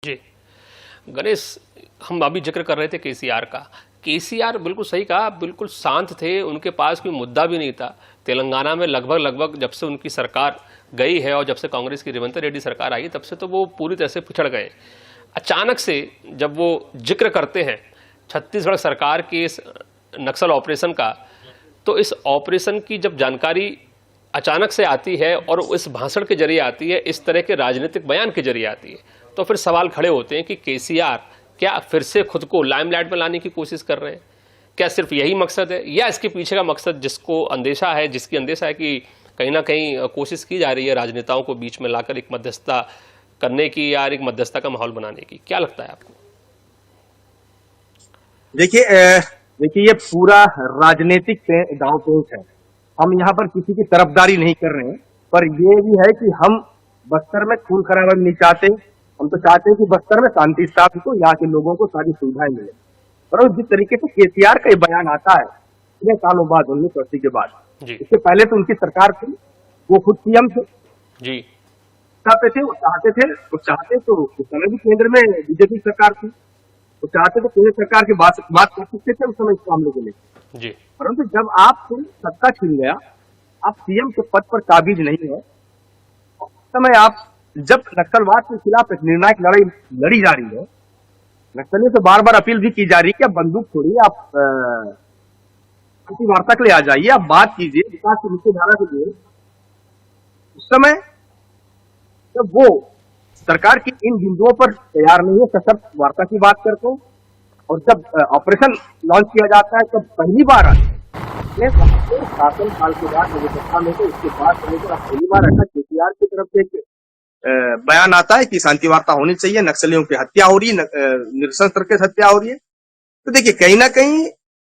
जी गणेश, हम अभी जिक्र कर रहे थे केसीआर का। केसीआर बिल्कुल सही कहा, बिल्कुल शांत थे, उनके पास कोई मुद्दा भी नहीं था। तेलंगाना में लगभग लगभग जब से उनकी सरकार गई है और जब से कांग्रेस की रेवंत रेड्डी सरकार आई तब से तो वो पूरी तरह से पिछड़ गए। अचानक से जब वो जिक्र करते हैं छत्तीसगढ़ सरकार के इस नक्सल ऑपरेशन का, तो इस ऑपरेशन की जब जानकारी अचानक से आती है और इस भाषण के जरिए आती है, इस तरह के राजनीतिक बयान के जरिए आती है, तो फिर सवाल खड़े होते हैं कि केसीआर क्या फिर से खुद को लाइमलाइट में लाने की कोशिश कर रहे हैं? क्या सिर्फ यही मकसद है या इसके पीछे का मकसद जिसको अंदेशा है, जिसकी अंदेशा है कि कहीं ना कहीं कोशिश की जा रही है राजनेताओं को बीच में लाकर एक मध्यस्थता करने की या एक मध्यस्थता का माहौल बनाने की? क्या लगता है आपको? देखिए ये पूरा राजनीतिक दांव पेच है। हम यहाँ पर किसी की तरफदारी नहीं कर रहे हैं, पर ये भी है कि हम बस्तर में खून खराबा नहीं चाहते। हम तो चाहते हैं कि बस्तर में शांति स्थापित हो, यहाँ के लोगों को सारी सुविधाएं मिले। पर जिस तरीके से केसीआर का ये बयान आता है इतने सालों बाद, 1980 के बाद, इससे पहले तो उनकी सरकार थी, वो खुद सीएम थे जी, थे, वो चाहते तो उस समय भी केंद्र में बीजेपी सरकार थी, वो चाहते तो केंद्र सरकार की बात कर सकते थे उस समय इस मामले को लेकर। परंतु जब आपसे सत्ता छीन गया, आप सीएम के पद पर काबिज नहीं है, उस समय आप जब नक्सलवाद के खिलाफ एक निर्णायक लड़ाई लड़ी जा रही है, नक्सलियों से बार बार अपील भी की जा रही है कि आप बंदूक छोड़िए, आप वार्ता के लिए आ जाइए, आप बात कीजिए विकास की मुख्यधारा से जुड़े। उस समय जब वो सरकार की इन बिंदुओं पर तैयार नहीं है, सशर्त वार्ता की बात करते हैं, और जब ऑपरेशन लॉन्च किया जाता है तब पहली बार आते शासन काल के बाद सत्ता में, तो उसके बाद पहली बार ऐसा केसीआर की तरफ से एक बयान आता है कि शांति वार्ता होनी चाहिए, नक्सलियों की हत्या हो रही है, निरसंस तरीके से हत्या हो रही है। तो देखिए कहीं ना कहीं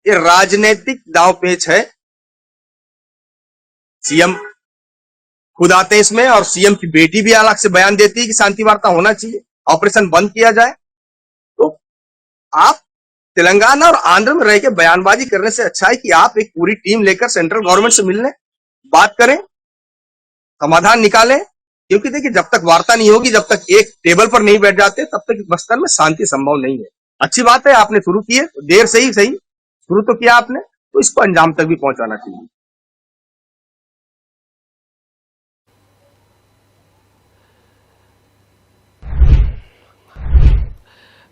ये राजनीतिक दांव पेच है। सीएम खुद आते हैं इसमें, और सीएम की बेटी भी अलग से बयान देती है कि शांति वार्ता होना चाहिए, ऑपरेशन बंद किया जाए। तो आप तेलंगाना और आंध्र में रह के बयानबाजी करने से अच्छा है कि आप एक पूरी टीम लेकर सेंट्रल गवर्नमेंट से मिलने, बात करें, समाधान निकालें। क्योंकि देखिए जब तक वार्ता नहीं होगी, जब तक एक टेबल पर नहीं बैठ जाते, तब तक बस्तर में शांति संभव नहीं है। अच्छी बात है आपने शुरू की है, देर से ही सही शुरू तो किया आपने, तो इसको अंजाम तक भी पहुंचाना चाहिए।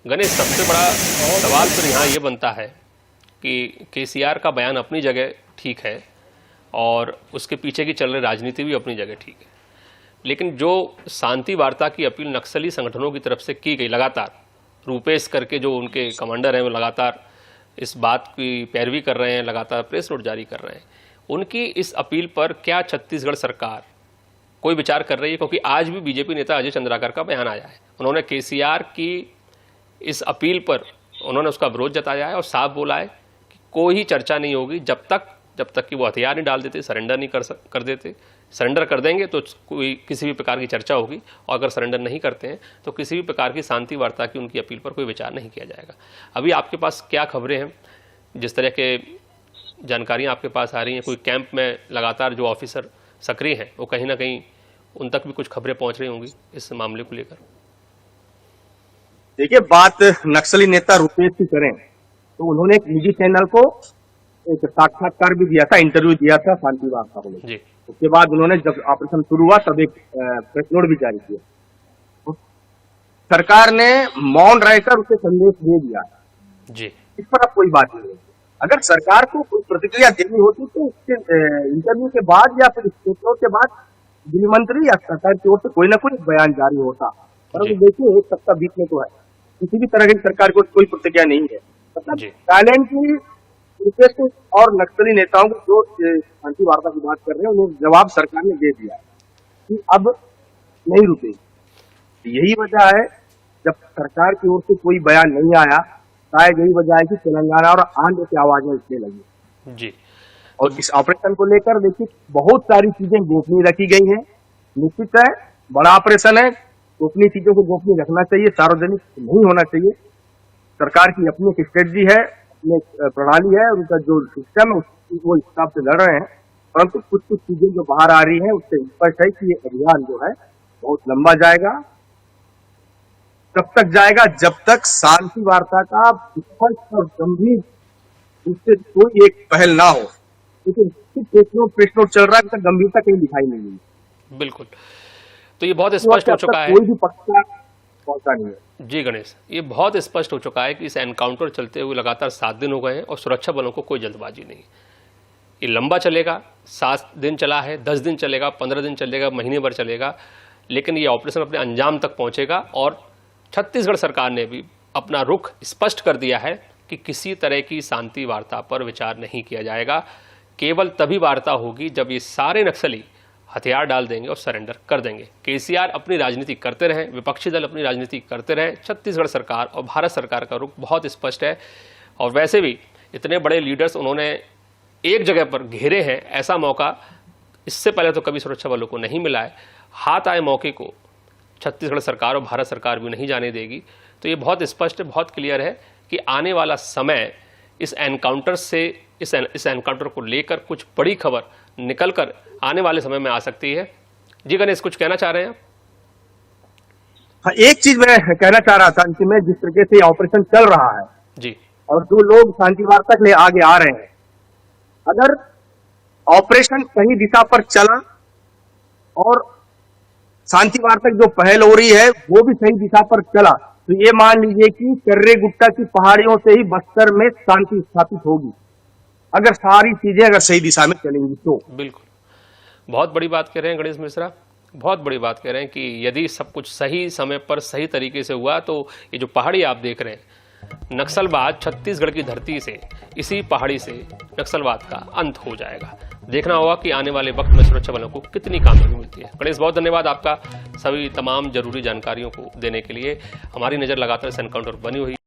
गणेश, सबसे बड़ा सवाल फिर यहाँ ये बनता है कि केसीआर का बयान अपनी जगह ठीक है और उसके पीछे की चल रही राजनीति भी अपनी जगह ठीक है, लेकिन जो शांति वार्ता की अपील नक्सली संगठनों की तरफ से की गई, लगातार रूपेश करके जो उनके कमांडर हैं वो लगातार इस बात की पैरवी कर रहे हैं, लगातार प्रेस नोट जारी कर रहे हैं, उनकी इस अपील पर क्या छत्तीसगढ़ सरकार कोई विचार कर रही है? क्योंकि आज भी बीजेपी नेता अजय चंद्राकर का बयान आया है, उन्होंने केसीआर की इस अपील पर उन्होंने उसका विरोध जताया है और साफ बोला है कि कोई ही चर्चा नहीं होगी जब तक कि वो हथियार नहीं डाल देते, सरेंडर नहीं कर देते। सरेंडर कर देंगे तो कोई किसी भी प्रकार की चर्चा होगी, और अगर सरेंडर नहीं करते हैं तो किसी भी प्रकार की शांति वार्ता की उनकी अपील पर कोई विचार नहीं किया जाएगा। अभी आपके पास क्या खबरें हैं, जिस तरह के जानकारियाँ आपके पास आ रही हैं? कोई कैंप में लगातार जो ऑफिसर सक्रिय हैं वो कहीं ना कहीं उन तक भी कुछ खबरें पहुँच रही होंगी इस मामले को लेकर? देखिए बात नक्सली नेता रूपेश की करें तो उन्होंने एक निजी चैनल को एक साक्षात्कार भी दिया था, इंटरव्यू दिया था शांति वार्ता को लेकर। उसके बाद उन्होंने जब ऑपरेशन शुरू हुआ तब एक प्रेस नोट भी जारी किया। तो सरकार ने मौन रहकर उसे संदेश दे दिया जी, इस पर अब कोई बात नहीं है। अगर सरकार को कोई प्रतिक्रिया देनी होती तो उसके इंटरव्यू के बाद या फिर स्टेटमेंट के बाद गृह मंत्री या सरकार की ओर से कोई ना कोई बयान जारी होता। परंतु देखिए एक सप्ताह बीतने को है, किसी भी तरह की सरकार को कोई प्रतिक्रिया नहीं है। मतलब साइलेंटली रिक्वेस्ट और नक्सली नेताओं को जो शांति वार्ता की बात कर रहे हैं उन्हें जवाब सरकार ने दे दिया कि अब नहीं रुकेगी। यही वजह है जब सरकार की ओर से कोई बयान नहीं आया, शायद यही वजह है कि तेलंगाना और आंध्र की आवाजें उठने लगी जी। और इस ऑपरेशन को लेकर देखिए बहुत सारी चीजें गोपनीय रखी गई हैं। निश्चित है बड़ा ऑपरेशन है, गोपनीय चीजों को गोपनीय रखना चाहिए, सार्वजनिक नहीं होना चाहिए। सरकार की अपनी एक स्ट्रेटजी है, अपनी प्रणाली है, उनका जो सिस्टम है वो इस हिसाब से लड़ रहे हैं। परंतु कुछ चीजें जो बाहर आ रही हैं उससे स्पष्ट है कि ये अभियान जो है बहुत लंबा जाएगा। तब तक जाएगा जब तक शांति वार्ता का स्पष्ट और गंभीर उससे कोई एक पहल ना हो। लेकिन प्रेस नोट चल रहा है, तो गंभीरता कहीं दिखाई नहीं हुई। बिल्कुल, तो ये बहुत स्पष्ट हो चुका है, कोई भी पक्षकार पहुंचा नहीं है। जी गणेश, ये बहुत स्पष्ट हो चुका है कि इस एनकाउंटर चलते हुए लगातार 7 दिन हो गए हैं और सुरक्षा बलों को कोई जल्दबाजी नहीं। ये लंबा चलेगा, 7 दिन चला है, 10 दिन चलेगा, 15 दिन चलेगा, महीने भर चलेगा, लेकिन ये ऑपरेशन अपने अंजाम तक पहुंचेगा। और छत्तीसगढ़ सरकार ने भी अपना रुख स्पष्ट कर दिया है कि किसी तरह की शांति वार्ता पर विचार नहीं किया जाएगा। केवल तभी वार्ता होगी जब ये सारे नक्सली हथियार डाल देंगे और सरेंडर कर देंगे। केसीआर अपनी राजनीति करते रहें, विपक्षी दल अपनी राजनीति करते रहें, छत्तीसगढ़ सरकार और भारत सरकार का रुख बहुत स्पष्ट है। और वैसे भी इतने बड़े लीडर्स उन्होंने एक जगह पर घेरे हैं, ऐसा मौका इससे पहले तो कभी सुरक्षा बलों को नहीं मिला है। हाथ आए मौके को छत्तीसगढ़ सरकार और भारत सरकार भी नहीं जाने देगी। तो ये बहुत स्पष्ट है, बहुत क्लियर है कि आने वाला समय इस एनकाउंटर से, इस एनकाउंटर को लेकर कुछ बड़ी खबर निकलकर आने वाले समय में आ सकती है। जी गणेश, कुछ कहना चाह रहे हैं आप? हाँ, एक चीज मैं कहना चाह रहा था कि मैं जिस तरीके से ऑपरेशन चल रहा है जी, और जो लोग शांति वार्ता के लिए आगे आ रहे हैं, अगर ऑपरेशन सही दिशा पर चला और शांति वार्ता की जो पहल हो रही है वो भी सही दिशा पर चला, तो ये मान लीजिए कि कर्रे गुट्टा की पहाड़ियों से ही बस्तर में शांति स्थापित होगी, अगर सारी चीजें अगर सही दिशा में चलेंगी तो। बिल्कुल, बहुत बड़ी बात कह रहे हैं गणेश मिश्रा, बहुत बड़ी बात कह रहे हैं कि यदि सब कुछ सही समय पर सही तरीके से हुआ तो ये जो पहाड़ी आप देख रहे हैं, नक्सलवाद छत्तीसगढ़ की धरती से, इसी पहाड़ी से नक्सलवाद का अंत हो जाएगा। देखना होगा कि आने वाले वक्त में सुरक्षा बलों को कितनी कामयाबी मिलती है। गणेश, बहुत धन्यवाद आपका सभी तमाम जरूरी जानकारियों को देने के लिए। हमारी नजर लगातार इस एनकाउंटर बनी हुई